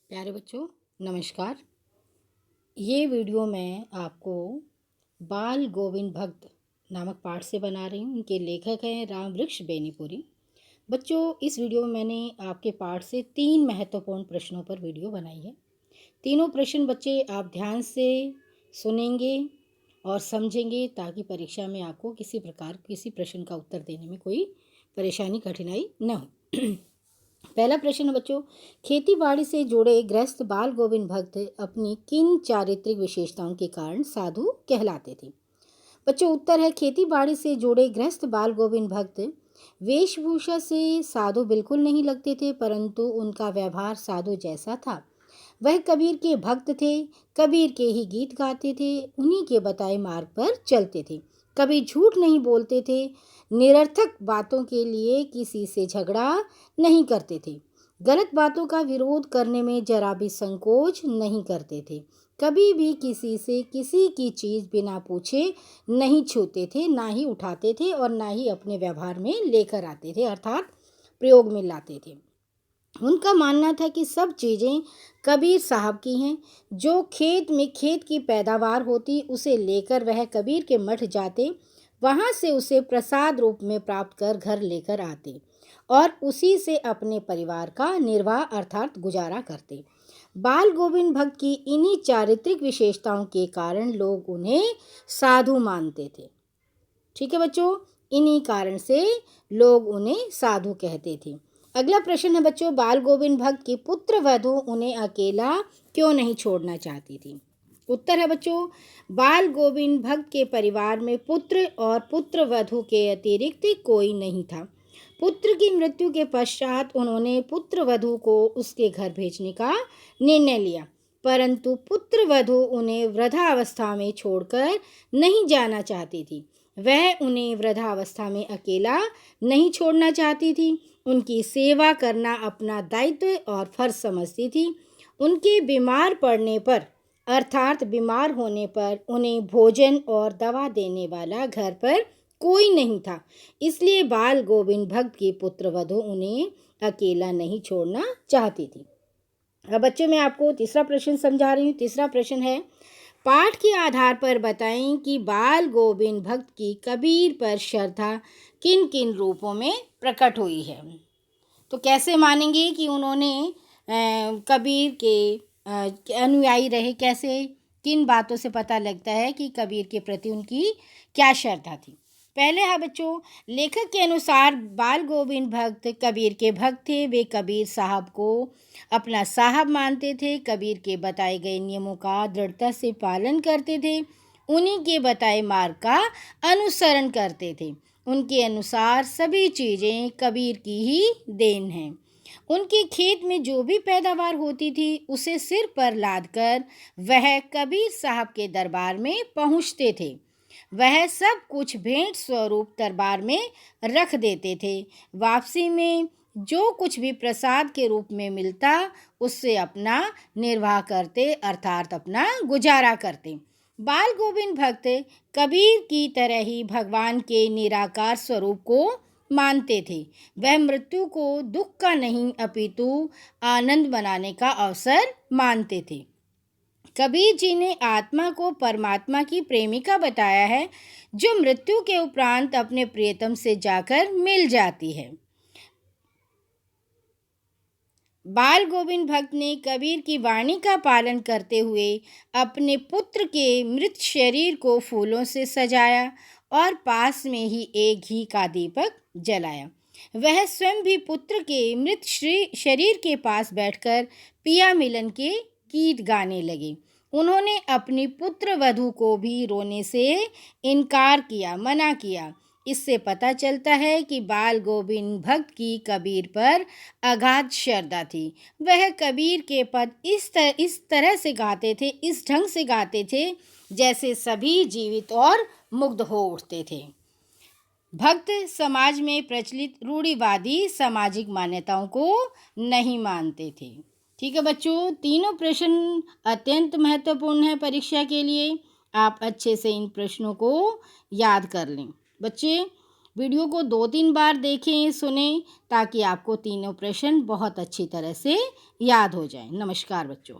प्यारे बच्चों, नमस्कार। ये वीडियो मैं आपको बाल गोविंद भक्त नामक पाठ से बना रही हूँ। इनके लेखक हैं राम वृक्ष बेनीपुरी। बच्चों, इस वीडियो में मैंने आपके पाठ से 3 महत्वपूर्ण प्रश्नों पर वीडियो बनाई है। तीनों प्रश्न बच्चे आप ध्यान से सुनेंगे और समझेंगे ताकि परीक्षा में आपको किसी प्रश्न का उत्तर देने में कोई परेशानी कठिनाई न हो। पहला प्रश्न है बच्चों, खेती बाड़ी से जुड़े गृहस्थ बाल गोविंद भक्त अपनी किन चारित्रिक विशेषताओं के कारण साधु कहलाते थे? बच्चों, उत्तर है खेती बाड़ी से जुड़े गृहस्थ बाल गोविंद भक्त वेशभूषा से साधु बिल्कुल नहीं लगते थे, परंतु उनका व्यवहार साधु जैसा था। वह कबीर के भक्त थे, कबीर के ही गीत गाते थे, उन्हीं के बताए मार्ग पर चलते थे, कभी झूठ नहीं बोलते थे, निरर्थक बातों के लिए किसी से झगड़ा नहीं करते थे, गलत बातों का विरोध करने में जरा भी संकोच नहीं करते थे, कभी भी किसी से किसी की चीज़ बिना पूछे नहीं छूते थे, ना ही उठाते थे और ना ही अपने व्यवहार में लेकर आते थे, अर्थात प्रयोग में लाते थे। उनका मानना था कि सब चीज़ें कबीर साहब की हैं। जो खेत की पैदावार होती उसे लेकर वह कबीर के मठ जाते, वहाँ से उसे प्रसाद रूप में प्राप्त कर घर लेकर आते और उसी से अपने परिवार का निर्वाह अर्थात गुजारा करते। बाल गोविंद भक्त की इन्हीं चारित्रिक विशेषताओं के कारण लोग उन्हें साधु मानते थे। ठीक है बच्चों, इन्हीं कारण से लोग उन्हें साधु कहते थे। अगला प्रश्न है बच्चों, बाल गोविंद भक्त की पुत्र वधू उन्हें अकेला क्यों नहीं छोड़ना चाहती थी? उत्तर है बच्चों, बाल गोविंद भक्त के परिवार में पुत्र और पुत्र वधू के अतिरिक्त कोई नहीं था। पुत्र की मृत्यु के पश्चात उन्होंने पुत्र वधू को उसके घर भेजने का निर्णय लिया, परंतु पुत्र वधू उन्हें वृद्धावस्था में छोड़कर नहीं जाना चाहती थी। वह उन्हें वृद्धावस्था में अकेला नहीं छोड़ना चाहती थी। उनकी सेवा करना अपना दायित्व और फर्ज समझती थी। उनके बीमार पड़ने पर अर्थात बीमार होने पर उन्हें भोजन और दवा देने वाला घर पर कोई नहीं था, इसलिए बाल गोविंद भक्त की पुत्र वधू उन्हें अकेला नहीं छोड़ना चाहती थी। अब बच्चों, मैं आपको तीसरा प्रश्न समझा रही हूँ। तीसरा प्रश्न है, पाठ के आधार पर बताएं कि बाल गोविंद भक्त की कबीर पर श्रद्धा किन किन रूपों में प्रकट हुई है। तो कैसे मानेंगे कि उन्होंने कबीर के अनुयायी रहे? कैसे, किन बातों से पता लगता है कि कबीर के प्रति उनकी क्या श्रद्धा थी? पहले है बच्चों, लेखक के अनुसार बाल गोविंद भक्त कबीर के भक्त थे। वे कबीर साहब को अपना साहब मानते थे, कबीर के बताए गए नियमों का दृढ़ता से पालन करते थे, उन्हीं के बताए मार्ग का अनुसरण करते थे। उनके अनुसार सभी चीज़ें कबीर की ही देन हैं। उनके खेत में जो भी पैदावार होती थी उसे सिर पर लादकर वह कबीर साहब के दरबार में पहुंचते थे। वह सब कुछ भेंट स्वरूप दरबार में रख देते थे। वापसी में जो कुछ भी प्रसाद के रूप में मिलता उससे अपना निर्वाह करते अर्थात अपना गुजारा करते। बाल गोविंद भक्त कबीर की तरह ही भगवान के निराकार स्वरूप को मानते थे। वह मृत्यु को दुख का नहीं अपितु आनंद बनाने का अवसर मानते थे। कबीर जी ने आत्मा को परमात्मा की प्रेमिका बताया है, जो मृत्यु के उपरांत अपने प्रियतम से जाकर मिल जाती है। बाल गोविंद भक्त ने कबीर की वाणी का पालन करते हुए अपने पुत्र के मृत शरीर को फूलों से सजाया और पास में ही एक घी का दीपक जलाया। वह स्वयं भी पुत्र के मृत शरीर के पास बैठकर पिया मिलन के गीत गाने लगे। उन्होंने अपनी पुत्र वधू को भी रोने से इनकार किया, मना किया। इससे पता चलता है कि बाल गोविंद भक्त की कबीर पर अगाध श्रद्धा थी। वह कबीर के पद इस तरह से गाते थे, इस ढंग से गाते थे जैसे सभी जीवित और मुग्ध हो उठते थे। भक्त समाज में प्रचलित रूढ़िवादी सामाजिक मान्यताओं को नहीं मानते थे। ठीक है बच्चों, तीनों प्रश्न अत्यंत महत्वपूर्ण है परीक्षा के लिए। आप अच्छे से इन प्रश्नों को याद कर लें। बच्चे, वीडियो को 2-3 बार देखें, सुनें, ताकि आपको तीनों प्रश्न बहुत अच्छी तरह से याद हो जाएं। नमस्कार बच्चों।